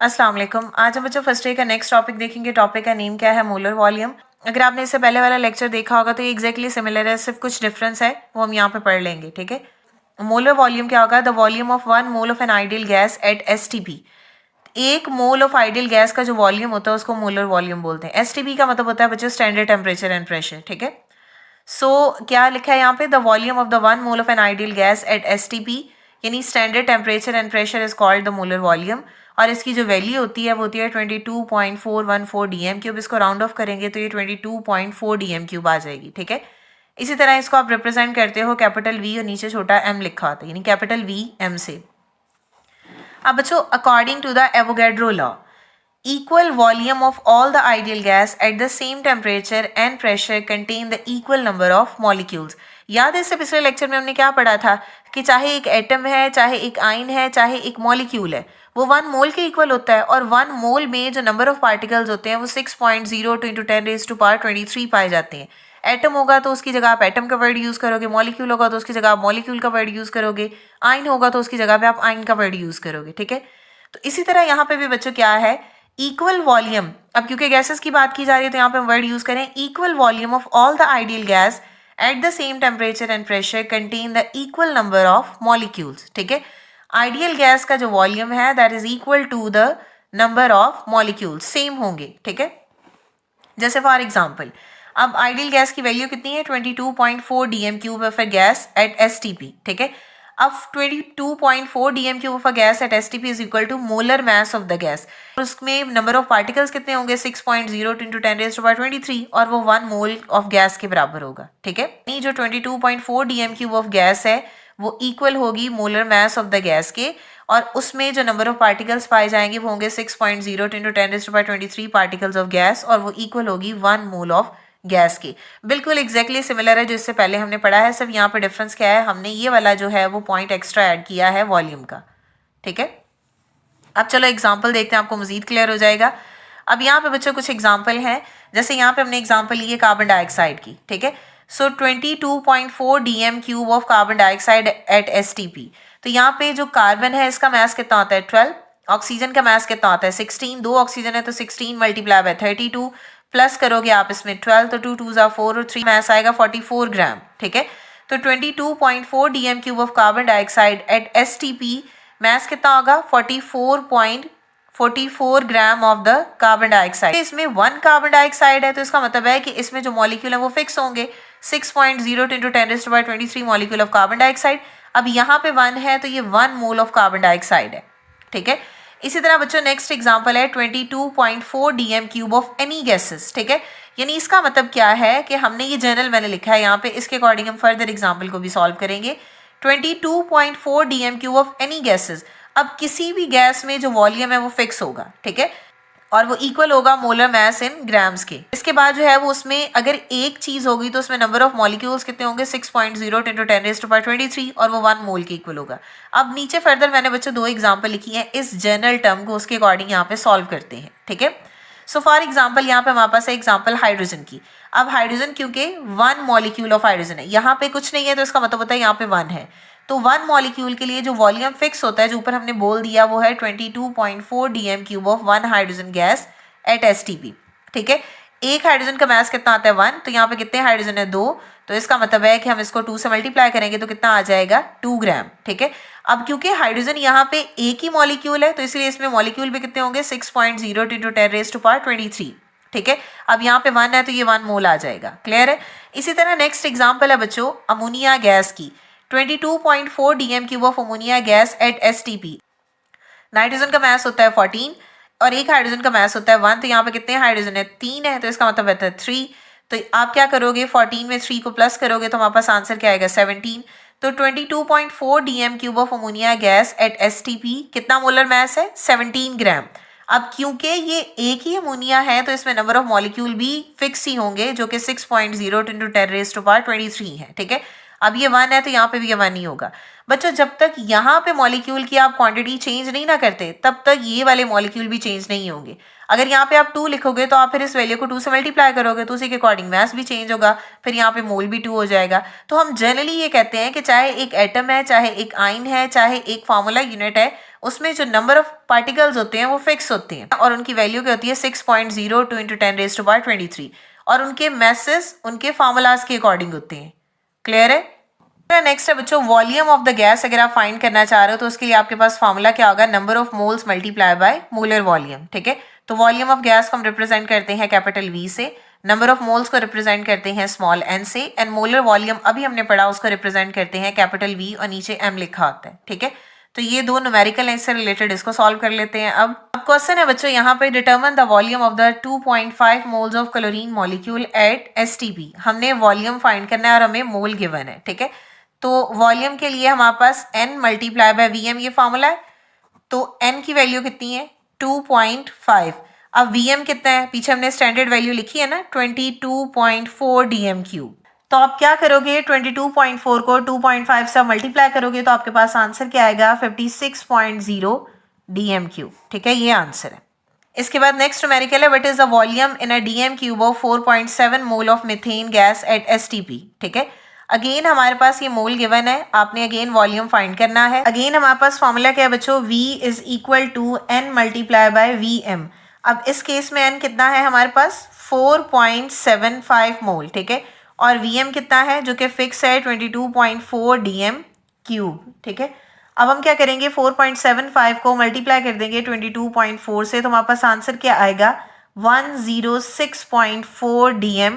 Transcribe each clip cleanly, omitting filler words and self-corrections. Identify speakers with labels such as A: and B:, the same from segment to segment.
A: अस्सलाम वालेकुम। आज हम बच्चों फर्स्ट डे का नेक्स्ट टॉपिक देखेंगे। टॉपिक का नेम क्या है? Molar volume. अगर आपने इससे पहले वाला लेक्चर देखा होगा तो ये एक्जैक्टली सिमिलर है, सिर्फ कुछ डिफरेंस है वो हम यहाँ पे पढ़ लेंगे। ठीक है, मोलर वॉल्यूम क्या होगा? The volume of 1 mole of an ideal gas at STP. एक मोल ऑफ आइडियल गैस का जो वॉल्यूम होता है उसको मोलर वॉल्यूम बोलते हैं। एसटीपी का मतलब होता है बच्चों स्टैंडर्ड टेम्परेचर एंड प्रेशर। ठीक है, क्या लिखा है यहाँ पे? The volume of the 1 mole of an ideal gas at STP, यानी standard temperature and pressure is called the molar volume. और इसकी जो वैल्यू होती है वो होती है 22.414 डीएम क्यूब। इसको राउंड ऑफ करेंगे तो ये 22.4 डीएम क्यूब आ जाएगी। ठीक है, इसी तरह इसको आप रिप्रेजेंट करते हो कैपिटल वी और नीचे छोटा एम लिखा होता है, यानी कैपिटल वी एम से। अब बच्चों, according to the Avogadro law, equal volume of all the ideal gas at the same temperature and pressure contain the equal number of molecules। याद है इससे पिछले लेक्चर में हमने क्या पढ़ा था कि चाहे एक एटम है, चाहे एक आइन है, चाहे एक मॉलिक्यूल है, वो 1 मोल के इक्वल होता है। और 1 मोल में जो नंबर ऑफ पार्टिकल्स होते हैं वो 6.02 × 10⁻23 पाए जाते हैं। एटम होगा तो उसकी जगह आप एटम का वर्ड यूज़ करोगे, मॉलिक्यूल होगा तो उसकी जगह आप मॉलिक्यूल का वर्ड यूज़ करोगे, आइन होगा तो उसकी जगह पे आप आइन का वर्ड यूज़ करोगे। ठीक है, तो इसी तरह यहाँ पे भी बच्चों क्या है? Equal volume. अब क्योंकि गैसेस की बात की जा रही है तो यहाँ पे हम वर्ड यूज करें equal volume of all the ideal gas at the same temperature and pressure contain the equal number of molecules. ठीक है, आइडियल गैस का जो वॉल्यूम है that is equal to the number of molecules, same होंगे। ठीक है, जैसे for example अब आइडियल गैस की वैल्यू कितनी है? 22.4 DM cube of a gas at STP. ठीक है, अब 22.4 DM cube of a gas at STP is equal to molar mass of the gas. उसमें नंबर ऑफ पार्टिकल्स कितने होंगे? 6.02 × 10⁻23 और वो 1 मोल ऑफ गैस के बराबर होगा। ठीक है, ये जो 22.4 डीएम क्यूब ऑफ गैस है वो इक्वल होगी molar mass of the gas के, और उसमें जो नंबर ऑफ पार्टिकल्स पाए जाएंगे वो होंगे 6.02 × 10⁻23 पार्टिकल्स ऑफ गैस, और वो इक्वल होगी 1 मोल ऑफ गैस की। बिल्कुल एग्जैक्टली सिमिलर है जो इससे पहले हमने पढ़ा है, सिर्फ यहाँ पे डिफरेंस क्या है? हमने ये वाला जो है वो पॉइंट एक्स्ट्रा ऐड किया है वॉल्यूम का। ठीक है, अब चलो एग्जाम्पल देखते हैं, आपको मजीद क्लियर हो जाएगा। अब यहाँ पे बच्चों कुछ एग्जाम्पल हैं, जैसे यहाँ पे हमने एग्जाम्पल ली है कार्बन डाइऑक्साइड की। ठीक है, सो 22.4 DM cube of carbon dioxide at STP. तो यहाँ पे जो कार्बन है इसका मास कितना होता है? 12। ऑक्सीजन का मास कितना होता है? 16। 2 ऑक्सीजन है तो 16 मल्टीप्लाई बाय 32 प्लस करोगे आप इसमें 12, तो 2 2 4 और 3 मास आएगा 44 ग्राम। ठीक है, तो 22.4 DM cube of carbon dioxide at STP, mass कितना होगा? 44.44 gram of the carbon dioxide. इसमें 1 कार्बन डाइऑक्साइड है तो इसका मतलब है कि इसमें जो मॉलिक्यूल है वो फिक्स होंगे, 6.02 × 10⁻23 मॉलिक्यूल ऑफ कार्बन डाइऑक्साइड। अब यहाँ पे 1 है तो ये 1 मोल ऑफ कार्बन डाइऑक्साइड है। ठीक है, इसी तरह बच्चों नेक्स्ट एग्जांपल है 22.4 DM cube of any gases. ठीक है, यानी इसका मतलब क्या है कि हमने ये जनरल मैंने लिखा है यहाँ पे, इसके अकॉर्डिंग हम फर्दर एग्जांपल को भी सॉल्व करेंगे। 22.4 DM cube of any gases, अब किसी भी गैस में जो वॉल्यूम है वो फिक्स होगा। ठीक है, और वो इक्वल होगा मोलर मास इन ग्राम्स के। इसके बाद जो है वो उसमें अगर एक चीज होगी तो उसमें नंबर ऑफ मॉलिक्यूल्स कितने होंगे? 6.02 × 10⁻23 और वो 1 मोल के इक्वल होगा। अब नीचे फर्दर मैंने बच्चों 2 एग्जांपल लिखी हैं, इस जनरल टर्म को उसके अकॉर्डिंग यहाँ पे सॉल्व करते हैं। ठीक है, सो फॉर एग्जाम्पल यहाँ पे हमारे पास है एग्जाम्पल हाइड्रोजन की। अब हाइड्रोजन क्योंकि 1 मॉलिक्यूल ऑफ हाइड्रोजन है, यहाँ पे कुछ नहीं है तो इसका मतलब होता है यहाँ पे 1 है, तो 1 मॉलिक्यूल के लिए जो वॉल्यूम फिक्स होता है जो ऊपर हमने बोल दिया वो है 22.4 DM cube of 1 hydrogen gas at STP. ठीक है, एक हाइड्रोजन का मास कितना आता है? 1, तो यहाँ पे कितने हाइड्रोजन है? 2, तो इसका मतलब है कि हम इसको 2 से मल्टीप्लाई करेंगे तो कितना आ जाएगा? 2 ग्राम। ठीक है, अब क्योंकि हाइड्रोजन यहाँ पे एक ही मॉलिक्यूल है तो इसलिए इसमें मॉलिक्यूल भी कितने होंगे? 6.02 × 10⁻23। ठीक है, अब यहाँ पे 1 है तो ये 1 मोल आ जाएगा। क्लियर है? इसी तरह नेक्स्ट एग्जाम्पल है बच्चों अमोनिया गैस की। 22.4 DM cube of ammonia gas at STP. Nitrogen का मास होता है 14 और एक हाइड्रोजन का मास होता है 1, तो यहाँ पे कितने हाइड्रोजन है? 3 है, तो इसका मतलब होता है 3। तो आप क्या करोगे? 14 में 3 को प्लस करोगे तो हमारे पास आंसर क्या आएगा? 17। तो 22.4 DM cube of ammonia gas at STP कितना मोलर मास है? 17 ग्राम। अब क्योंकि ये एक ही अमोनिया है तो इसमें नंबर ऑफ मॉलिक्यूल भी फिक्स ही होंगे जो कि 6.02 × 10⁻23 है। ठीक है, अब ये 1 है तो यहाँ पे भी ये 1 ही होगा। बच्चों जब तक यहाँ पे मॉलिक्यूल की आप क्वांटिटी चेंज नहीं ना करते तब तक ये वाले मॉलिक्यूल भी चेंज नहीं होंगे। अगर यहाँ पे आप 2 लिखोगे तो आप फिर इस वैल्यू को 2 से मल्टीप्लाई करोगे तो उसी के अकॉर्डिंग मास भी चेंज होगा, फिर यहाँ पे मोल भी 2 हो जाएगा। तो हम जनरली ये कहते हैं कि चाहे एक एटम है, चाहे एक आइन है, चाहे एक फार्मूला यूनिट है, उसमें जो नंबर ऑफ पार्टिकल्स होते हैं वो फिक्स होते हैं और उनकी वैल्यू क्या होती है 6.02 इंटू 10⁻23 और उनके मैसेस उनके फार्मूलाज के अकॉर्डिंग होते हैं। क्लियर है? नेक्स्ट है बच्चों वॉल्यूम ऑफ द गैस। अगर आप फाइंड करना चाह रहे हो तो उसके लिए आपके पास फार्मूला क्या होगा, number of moles multiply by molar volume. ठीक है, तो वॉल्यूम ऑफ गैस को हम रिप्रेजेंट करते हैं कैपिटल वी से, नंबर ऑफ मोल्स को रिप्रेजेंट करते हैं स्मॉल एन से, एंड मोलर वॉल्यूम अभी हमने पढ़ा उसको रिप्रेजेंट करते हैं कैपिटल वी और नीचे एम लिखा होता है। ठीक है, तो ये दो न्यूमेरिकल है, इससे रिलेटेड इसको सॉल्व कर लेते हैं। अब क्वेश्चन है बच्चों यहाँ पे determine the volume of the 2.5 moles of chlorine molecule eight STP. हमने वॉल्यूम फाइंड करना है और हमें मोल गिवन है। ठीक है, तो वॉल्यूम के लिए हमारे पास n multiply by V M ये फॉर्मूला है। तो n की वैल्यू कितनी है 2.5। अब Vm कितना है, पीछे हमने स्टैंडर्ड वैल्यू लिखी है ना 22.4 dm क्यूब। तो आप क्या करोगे 22.4 को 2.5 से मल्टीप्लाई करोगे तो आपके पास आंसर क्या आएगा 56.0 dm क्यूब। ठीक है, ये आंसर है। इसके बाद नेक्स्ट न्यूमेरिकल है what is the volume in a DM cube of 4.7 mole of methane gas at STP. ठीक है, अगेन हमारे पास ये मोल गिवन है, आपने अगेन वॉल्यूम फाइंड करना है। अगेन हमारे पास फॉर्मूला क्या है बच्चों, V is equal to n multiply by Vm। अब इस केस में n कितना है हमारे पास 4.75 मोल। ठीक है, और Vm कितना है जो कि फिक्स है 22.4 dm क्यूब। ठीक है, अब हम क्या करेंगे 4.75 को मल्टीप्लाई कर देंगे 22.4 से, तो हमारे पास आंसर क्या आएगा 106.4 dm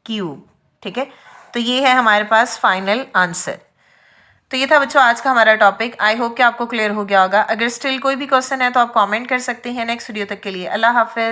A: क्यूब। ठीक है, तो ये है हमारे पास फाइनल आंसर। तो ये था बच्चों आज का हमारा टॉपिक। आई होप कि आपको क्लियर हो गया होगा। अगर स्टिल कोई भी क्वेश्चन है तो आप कमेंट कर सकते हैं। नेक्स्ट वीडियो तक के लिए अल्लाह हाफिज।